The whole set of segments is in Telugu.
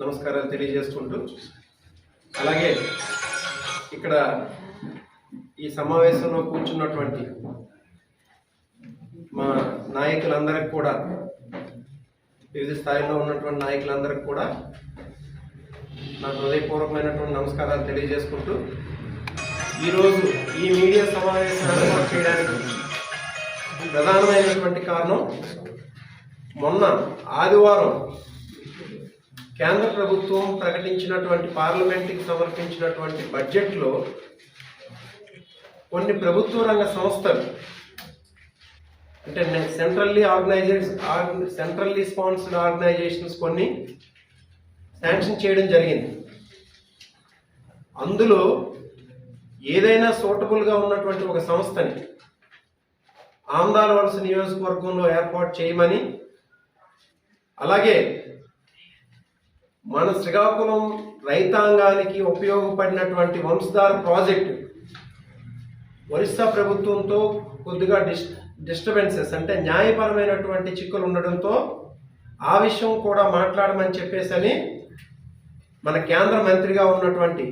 నమస్కారాలు తెలియజేసుకుంటూ అలాగే ఇక్కడ ఈ సమావేశంలో కూర్చున్నటువంటి మా నాయకులందరికీ కూడా వివిధ స్థాయిలో ఉన్నటువంటి నాయకులందరికీ కూడా నా హృదయపూర్వకమైనటువంటి నమస్కారాలు తెలియజేసుకుంటూ ఈరోజు ఈ మీడియా సమావేశాన్ని ఏర్పాటు చేయడానికి ప్రధానమైనటువంటి కారణం మొన్న ఆదివారం కేంద్ర ప్రభుత్వం ప్రకటించినటువంటి పార్లమెంట్కి సమర్పించినటువంటి బడ్జెట్లో కొన్ని ప్రభుత్వ రంగ సంస్థలు అంటే సెంట్రల్లీ స్పాన్సర్డ్ ఆర్గనైజేషన్స్ కొన్ని శాంక్షన్ చేయడం జరిగింది. అందులో ఏదైనా సూటబుల్గా ఉన్నటువంటి ఒక సంస్థని ఆంధ్ర నియోజకవర్గంలో ఏర్పాటు చేయమని, అలాగే మన శ్రీకాకుళం రైతాంగానికి ఉపయోగపడినటువంటి వంశధార ప్రాజెక్టు ఒరిస్సా ప్రభుత్వంతో కొద్దిగా డిస్టర్బెన్సెస్ అంటే న్యాయపరమైనటువంటి చిక్కులు ఉండడంతో ఆ విషయం కూడా మాట్లాడమని చెప్పేసి మన కేంద్ర మంత్రిగా ఉన్నటువంటి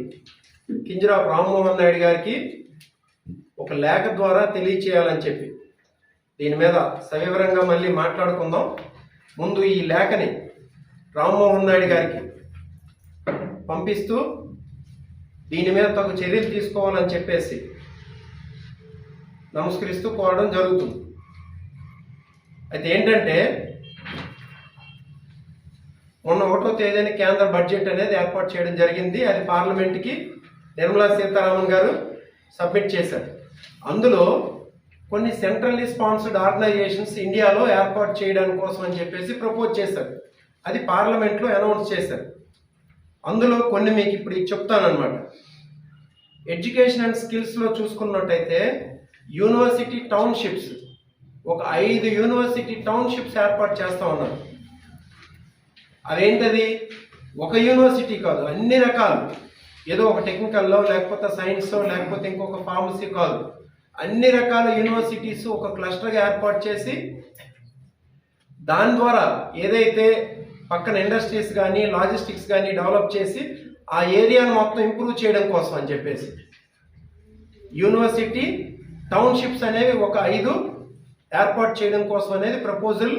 కింజరాపు రామ్మోహన్ నాయుడు గారికి ఒక లేఖ ద్వారా తెలియచేయాలని చెప్పి దీని మీద సవివరంగా మళ్ళీ మాట్లాడుకుందాం. ముందు ఈ లేఖని రామ్మోహన్ నాయుడు గారికి పంపిస్తూ దీని మీద తగు చర్యలు తీసుకోవాలని చెప్పేసి నమస్కరిస్తూ కోరడం జరుగుతుంది. అయితే ఏంటంటే మొన్న 1వ తేదీన కేంద్ర బడ్జెట్ అనేది ఏర్పాటు చేయడం జరిగింది. అది పార్లమెంట్కి నిర్మలా సీతారామన్ గారు సబ్మిట్ చేశారు. అందులో కొన్ని సెంట్రల్లీ స్పాన్సర్డ్ ఆర్గనైజేషన్స్ ఇండియాలో ఏర్పాటు చేయడానికి కోసం అని చెప్పేసి ప్రపోజ్ చేశారు. అది పార్లమెంట్లో అనౌన్స్ చేశారు. అందులో కొన్ని మీకు ఇప్పుడు చెప్తానమాట. ఎడ్యుకేషన్ అండ్ స్కిల్స్లో చూసుకున్నట్టయితే యూనివర్సిటీ టౌన్షిప్స్, ఒక 5 యూనివర్సిటీ టౌన్షిప్స్ ఏర్పాటు చేస్తూ ఉన్నారు. అదేంటది? ఒక యూనివర్సిటీ కాదు, అన్ని రకాలు, ఏదో ఒక టెక్నికల్లో లేకపోతే సైన్స్లో లేకపోతే ఇంకొక ఫార్మసీ కాదు, అన్ని రకాల యూనివర్సిటీస్ ఒక క్లస్టర్గా ఏర్పాటు చేసి దాని ద్వారా ఏదైతే పక్కన ఇండస్ట్రీస్ కానీ లాజిస్టిక్స్ కానీ డెవలప్ చేసి ఆ ఏరియాను మొత్తం ఇంప్రూవ్ చేయడం కోసం అని చెప్పేసి యూనివర్సిటీ టౌన్షిప్స్ అనేవి ఒక 5 ఏర్పాటు చేయడం కోసం అనేది ప్రపోజల్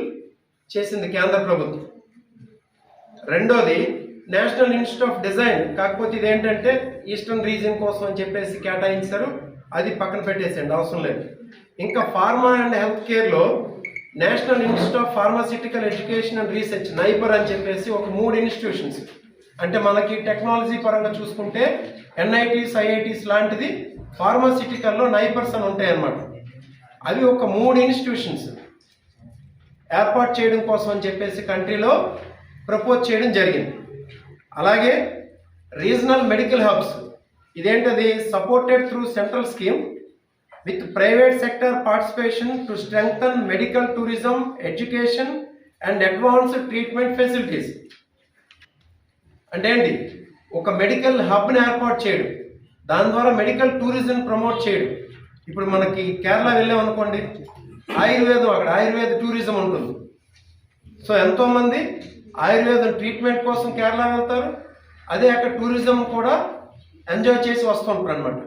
చేసింది కేంద్ర ప్రభుత్వం. రెండోది నేషనల్ ఇన్స్టిట్యూట్ ఆఫ్ డిజైన్, కాకపోతే ఇదేంటంటే ఈస్టర్న్ రీజియన్ కోసం అని చెప్పేసి కేటాయించారు, అది పక్కన పెట్టేసేయండి, అవసరం లేదు. ఇంకా ఫార్మా అండ్ హెల్త్ కేర్లో national institute of pharmaceutical education and research NIPER అని చెప్పేసి ఒక 3 ఇన్స్టిట్యూషన్స్, అంటే మనకి టెక్నాలజీ పరంగా చూసుకుంటే ఎన్ఐటీస్ ఐఐటీస్ లాంటిది ఫార్మాసిటికల్లో నైపర్స్ అని ఉంటాయి అన్నమాట. అవి ఒక 3 ఇన్స్టిట్యూషన్స్ ఏర్పాటు చేయడం కోసం అని చెప్పేసి కంట్రీలో ప్రపోజ్ చేయడం జరిగింది. అలాగే రీజనల్ మెడికల్ హబ్స్, ఇదేంటది? Supported through central scheme with private sector participation to strengthen medical tourism, education and advanced treatment facilities. అంటే ఏంటి? ఒక మెడికల్ హబ్ని ఏర్పాటు చేయడం, దాని ద్వారా మెడికల్ టూరిజం ప్రమోట్ చేయడం. ఇప్పుడు మనకి కేరళ వెళ్ళామనుకోండి, ఆయుర్వేదం, అక్కడ ఆయుర్వేద టూరిజం ఉంటుంది. సో ఎంతోమంది ఆయుర్వేదం ట్రీట్మెంట్ కోసం కేరళ వెళ్తారు, అదే అక్కడ టూరిజం కూడా ఎంజాయ్ చేసి వస్తుంటారు అనమాట.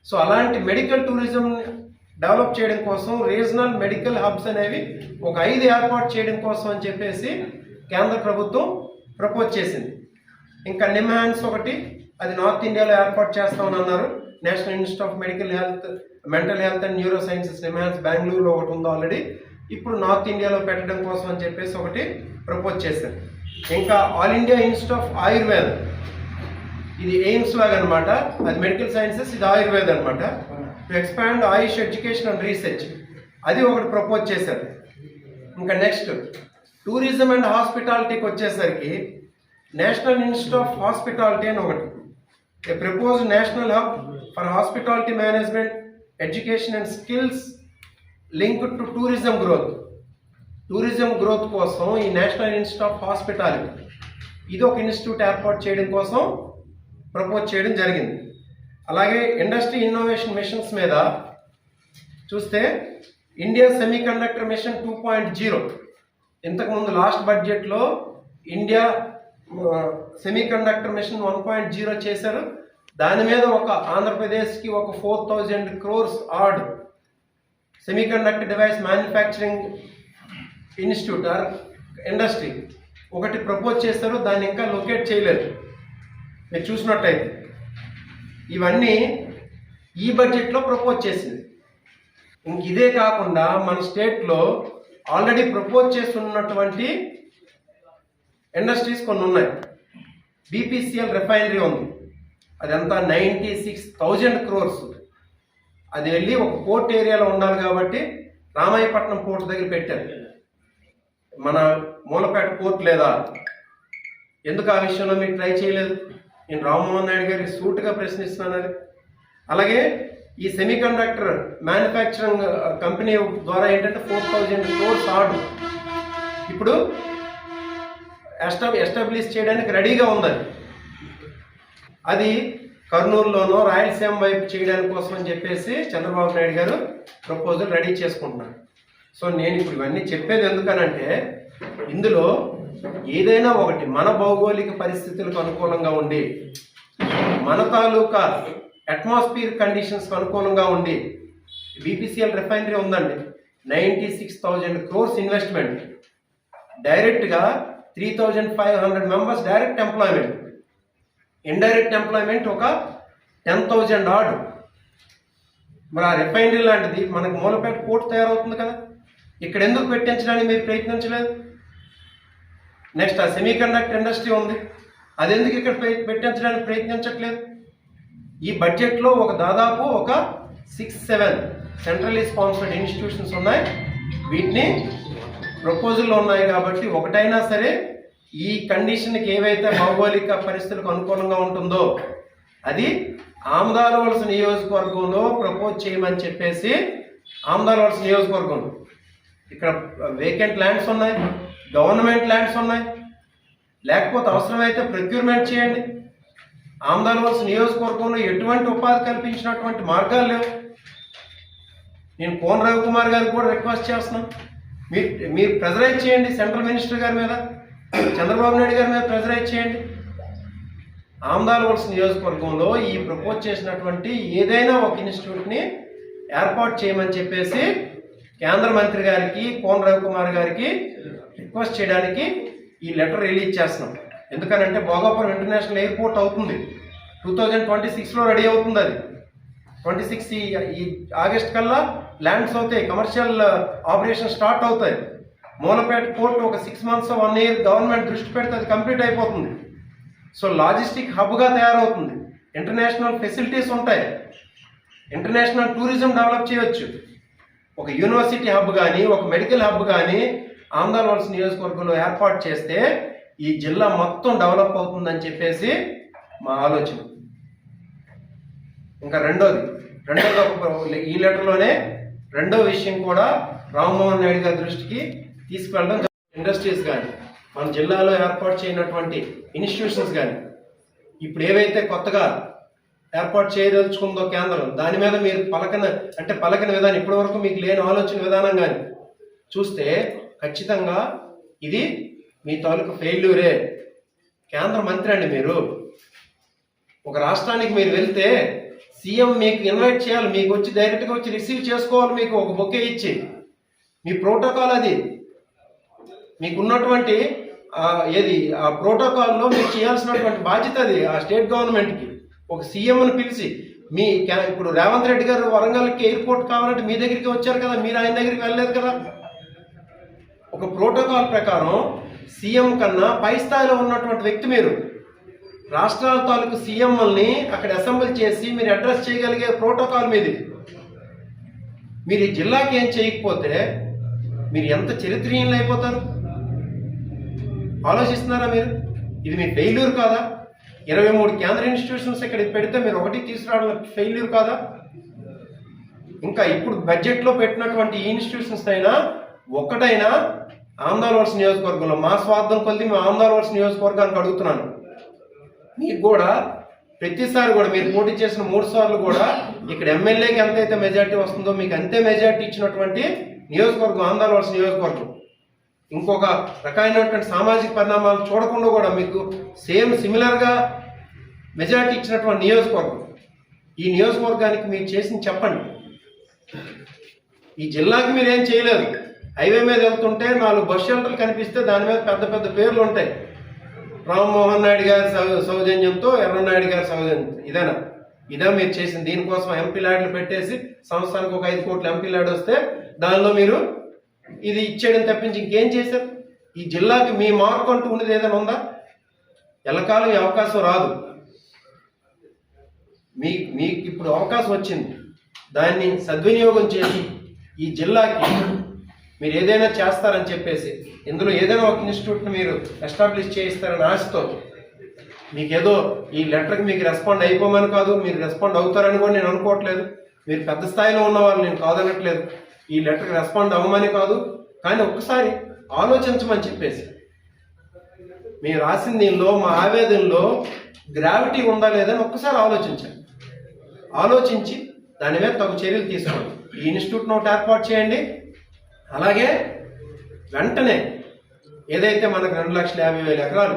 సో అలాంటి మెడికల్ టూరిజం డెవలప్ చేయడం కోసం రీజనల్ మెడికల్ హబ్స్ అనేవి ఒక 5 ఏర్పాటు చేయడం కోసం అని చెప్పేసి కేంద్ర ప్రభుత్వం ప్రపోజ్ చేసింది. ఇంకా నిమ్హాన్స్ ఒకటి, అది నార్త్ ఇండియాలో ఏర్పాటు చేస్తామని అన్నారు. National institute of mental health and neuro sciences NIMHANS బెంగళూరులో ఒకటి ఉంది ఆల్రెడీ, ఇప్పుడు నార్త్ ఇండియాలో పెట్టడం కోసం అని చెప్పేసి ఒకటి ప్రపోజ్ చేశారు. ఇంకా all India institute of Ayurveda, ఇది ఎయిమ్స్ లాగా అనమాట, అది మెడికల్ సైన్సెస్, ఇది ఆయుర్వేద అనమాట. To expand Ayush education and research, అది ఒకటి ప్రపోజ్ చేశారు. ఇంకా నెక్స్ట్ టూరిజం అండ్ హాస్పిటాలిటీకి వచ్చేసరికి నేషనల్ ఇన్స్టిట్యూట్ ఆఫ్ హాస్పిటాలిటీ అని ఒకటి, a propose national hub for hospitality management education and skills linked to tourism growth. Tourism growth కోసం ఈ నేషనల్ ఇన్స్టిట్యూట్ ఆఫ్ హాస్పిటాలిటీ, ఇది ఒక ఇన్స్టిట్యూట్ ఏర్పాటు చేయడం కోసం ప్రపోజ్ చేయడం జరిగింది. అలాగే ఇండస్ట్రీ ఇన్నోవేషన్ మిషన్స్ మీద చూస్తే ఇండియా సెమీకండక్టర్ మిషన్ 2.0, ఇంతకుముందు లాస్ట్ బడ్జెట్లో ఇండియా సెమీ కండక్టర్ మిషన్ 1.0 చేశారు. దాని మీద ఒక ఆంధ్రప్రదేశ్కి ఒక 4,000 crores ఆర్డ్ semiconductor device manufacturing institute or industry ఒకటి ప్రపోజ్ చేశారు. దాన్ని ఇంకా లొకేట్ చేయలేదు. మీరు చూసినట్టయితే ఇవన్నీ ఈ బడ్జెట్లో ప్రపోజ్ చేసింది. ఇంక ఇదే కాకుండా మన స్టేట్లో ఆల్రెడీ ప్రపోజ్ చేస్తున్నటువంటి ఇండస్ట్రీస్ కొన్ని ఉన్నాయి. బీపీసీఎల్ రిఫైనరీ ఉంది, అదంతా 96,000 crores. అది వెళ్ళి ఒక పోర్ట్ ఏరియాలో ఉండాలి కాబట్టి రామాయపట్నం పోర్ట్ దగ్గర పెట్టారు. మన మూలపేట పోర్ట్ లేదా? ఎందుకు ఆ విషయంలో మీరు ట్రై చేయలేదు? నేను రామ్మోహన్ నాయుడు గారికి సూటుగా ప్రశ్నిస్తున్నాను. అలాగే ఈ సెమీ కండక్టర్ మ్యానుఫ్యాక్చరింగ్ కంపెనీ ద్వారా ఏంటంటే 4,000 crores ఆర్డర్ ఇప్పుడు ఎస్టాబ్లిష్ చేయడానికి రెడీగా ఉంది. అది కర్నూలులోనో రాయలసీమ వైపు చేయడానికి కోసం అని చెప్పేసి చంద్రబాబు నాయుడు గారు ప్రపోజల్ రెడీ చేసుకుంటున్నారు. సో నేను ఇప్పుడు ఇవన్నీ చెప్పేది ఎందుకనంటే ఇందులో ఏదైనా ఒకటి మన భౌగోళిక పరిస్థితులకు అనుకూలంగా ఉండి, మన తాలూకా అట్మాస్ఫియర్ కండిషన్స్కి అనుకూలంగా ఉండి, బీపీసీఎల్ రిఫైనరీ ఉందండి, 96,000 crores ఇన్వెస్ట్మెంట్, డైరెక్ట్గా 3,500 members direct employment, indirect employment ఒక 10,000 ఆర్డ్. మరి ఆ రిఫైనరీ లాంటిది మనకు మూలపేట పోర్ట్ తయారవుతుంది కదా, ఇక్కడ ఎందుకు పెట్టించడానికి మీరు ప్రయత్నించలేదు? నెక్స్ట్ ఆ సెమీ కండక్టర్ ఇండస్ట్రీ ఉంది, అది ఎందుకు ఇక్కడ పెట్టించడానికి ప్రయత్నించట్లేదు? ఈ బడ్జెట్లో దాదాపు ఒక 6-7 సెంట్రల్లీ స్పాన్సర్డ్ ఇన్స్టిట్యూషన్స్ ఉన్నాయి. వీటిని ప్రపోజల్లో ఉన్నాయి కాబట్టి ఒకటైనా సరే ఈ కండిషన్కి ఏవైతే భౌగోళిక పరిస్థితులకు అనుకూలంగా ఉంటుందో అది ఆమదాలవలస నియోజకవర్గంలో ప్రపోజ్ చేయమని చెప్పేసి, ఆమదాలవలస నియోజకవర్గం ఇక్కడ వేకెంట్ ల్యాండ్స్ ఉన్నాయి, గవర్నమెంట్ ల్యాండ్స్ ఉన్నాయి, లేకపోతే అవసరమైతే ప్రొక్యూర్మెంట్ చేయండి. ఆమదాలవలస నియోజకవర్గంలో ఎటువంటి ఉపాధి కల్పించినటువంటి మార్గాలు లేవు. నేను కోన రవికుమార్ గారికి కూడా రిక్వెస్ట్ చేస్తున్నాను, మీరు ప్రెజరైజ్ చేయండి సెంట్రల్ మినిస్టర్ గారి మీద, చంద్రబాబు నాయుడు గారి మీద ప్రెజరైజ్ చేయండి. ఆమదాలవలస నియోజకవర్గంలో ఈ ప్రపోజ్ చేసినటువంటి ఏదైనా ఒక ఇన్స్టిట్యూట్ని ఏర్పాటు చేయమని చెప్పేసి కేంద్ర మంత్రి గారికి, కోన రవికుమార్ గారికి రిక్వెస్ట్ చేయడానికి ఈ లెటర్ రిలీజ్ చేస్తున్నాం. ఎందుకనంటే భోగాపురం ఇంటర్నేషనల్ ఎయిర్పోర్ట్ అవుతుంది, 2026లో రెడీ అవుతుంది. అది 26 ఈ ఆగస్ట్ కల్లా ల్యాండ్స్ అవుతాయి, కమర్షియల్ ఆపరేషన్ స్టార్ట్ అవుతాయి. మూలపేట పోర్ట్ ఒక 6 months 1 year గవర్నమెంట్ దృష్టి పెడితే అది కంప్లీట్ అయిపోతుంది. సో లాజిస్టిక్ హబ్గా తయారవుతుంది, ఇంటర్నేషనల్ ఫెసిలిటీస్ ఉంటాయి, ఇంటర్నేషనల్ టూరిజం డెవలప్ చేయవచ్చు. ఒక యూనివర్సిటీ హబ్ కానీ, ఒక మెడికల్ హబ్ కానీ ఆమదాలవలస నియోజకవర్గంలో ఏర్పాటు చేస్తే ఈ జిల్లా మొత్తం డెవలప్ అవుతుందని చెప్పేసి మా ఆలోచన. ఇంకా రెండోది ఈ లెటర్లోనే రెండో విషయం కూడా రామ్మోహన్ నాయుడు గారి దృష్టికి తీసుకువెళ్ళడం. ఇండస్ట్రీస్ కానీ, మన జిల్లాలో ఏర్పాటు చేయనటువంటి ఇన్స్టిట్యూషన్స్ కానీ, ఇప్పుడు ఏవైతే కొత్తగా ఏర్పాటు చేయదలుచుకుందో కేంద్రం, దాని మీద మీరు పలకన విధానం, ఇప్పటి వరకు మీకు లేని ఆలోచన విధానం కానీ చూస్తే ఖచ్చితంగా ఇది మీ తాలూకు ఫెయిల్యూరే. కేంద్ర మంత్రి అండి మీరు. ఒక రాష్ట్రానికి మీరు వెళ్తే సీఎం మీకు ఇన్వైట్ చేయాలి, మీకు వచ్చి డైరెక్ట్గా వచ్చి రిసీవ్ చేసుకోవాలి, మీకు ఒక బొకే ఇచ్చి. మీ ప్రోటోకాల్ అది, మీకున్నటువంటి ఆ ప్రోటోకాల్లో మీరు చేయాల్సినటువంటి బాధ్యత అది. ఆ స్టేట్ గవర్నమెంట్కి ఒక సీఎంను పిలిచి ఇప్పుడు రేవంత్ రెడ్డి గారు వరంగల్కి ఎయిర్పోర్ట్ కావాలంటే మీ దగ్గరికి వచ్చారు కదా, మీరు ఆయన దగ్గరికి వెళ్ళలేదు కదా. ఒక ప్రోటోకాల్ ప్రకారం సీఎం కన్నా పై స్థాయిలో ఉన్నటువంటి వ్యక్తి మీరు. రాష్ట్రాల తాలూకు సీఎంలని అక్కడ అసెంబ్లీ చేసి మీరు అడ్రస్ చేయగలిగే ప్రోటోకాల్ మీది. మీరు ఈ జిల్లాకి ఏం చేయకపోతే మీరు ఎంత చరిత్రహీనులు అయిపోతారు ఆలోచిస్తున్నారా మీరు? ఇది మీ ఫెయిల్యూర్ కాదా? 23 కేంద్ర ఇన్స్టిట్యూషన్స్ ఇక్కడ పెడితే మీరు ఒకటి తీసుకురావడం ఫెయిల్యూర్ కాదా? ఇంకా ఇప్పుడు బడ్జెట్లో పెట్టినటువంటి ఈ ఇన్స్టిట్యూషన్స్ అయినా ఒక్కటైనా ఆమదాలవలస నియోజకవర్గంలో, మా స్వార్థం కొద్ది మా ఆమదాలవలస నియోజకవర్గానికి అడుగుతున్నాను, మీకు కూడా ప్రతిసారి కూడా మీరు పోటీ చేసిన 3 సార్లు కూడా ఇక్కడ ఎమ్మెల్యేకి ఎంతైతే మెజార్టీ వస్తుందో మీకు అంతే మెజార్టీ ఇచ్చినటువంటి నియోజకవర్గం ఆమదాలవలస నియోజకవర్గం. ఇంకొక రకమైనటువంటి సామాజిక పరిణామాలు చూడకుండా కూడా మీకు సిమిలర్గా మెజారిటీ ఇచ్చినటువంటి నియోజకవర్గం. ఈ నియోజకవర్గానికి మీరు చేసింది చెప్పండి. ఈ జిల్లాకి మీరు ఏం చేయలేదు. హైవే మీద వెళ్తుంటే 4 బస్ షెల్టర్లు కనిపిస్తే దాని మీద పెద్ద పెద్ద పేర్లు ఉంటాయి. రామ్మోహన్ నాయుడు గారి సౌజన్యంతో, ఎర్రనాయుడు గారి సౌజన్యం. ఇదా మీరు చేసింది. దీనికోసం ఎంపీ ల్యాడ్లు పెట్టేసి సంవత్సరానికి ఒక 5 కోట్ల ఎంపీ ల్యాడ్ వస్తే దానిలో మీరు ఇది ఇచ్చేయడం తప్పించి ఇంకేం చేశారు? ఈ జిల్లాకి మీ మార్కు అంటూ ఉండేది ఏదైనా ఉందా? ఎల్లకాలం ఈ అవకాశం రాదు. మీకు ఇప్పుడు అవకాశం వచ్చింది. దాన్ని సద్వినియోగం చేసి ఈ జిల్లాకి మీరు ఏదైనా చేస్తారని చెప్పేసి, ఇందులో ఏదైనా ఒక ఇన్స్టిట్యూట్ని మీరు ఎస్టాబ్లిష్ చేయిస్తారని ఆశతో, మీకేదో ఈ లెటర్కి మీకు రెస్పాండ్ అయిపోమని కాదు, మీరు రెస్పాండ్ అవుతారని కూడా నేను అనుకోవట్లేదు. మీరు పెద్ద స్థాయిలో ఉన్నవాళ్ళు, నేను కాదనట్లేదు. ఈ లెటర్కి రెస్పాండ్ అవ్వమని కాదు, కానీ ఒక్కసారి ఆలోచించమని చెప్పేసి, మీరు రాసిన దీనిలో మా ఆవేదనలో గ్రావిటీ ఉందా లేదని ఒక్కసారి ఆలోచించి దాని మీద తగు చర్యలు తీసుకోండి. ఈ ఇన్స్టిట్యూట్ను ఒకటి ఏర్పాటు చేయండి. అలాగే వెంటనే ఏదైతే మనకు 2,50,000 ఎకరాలు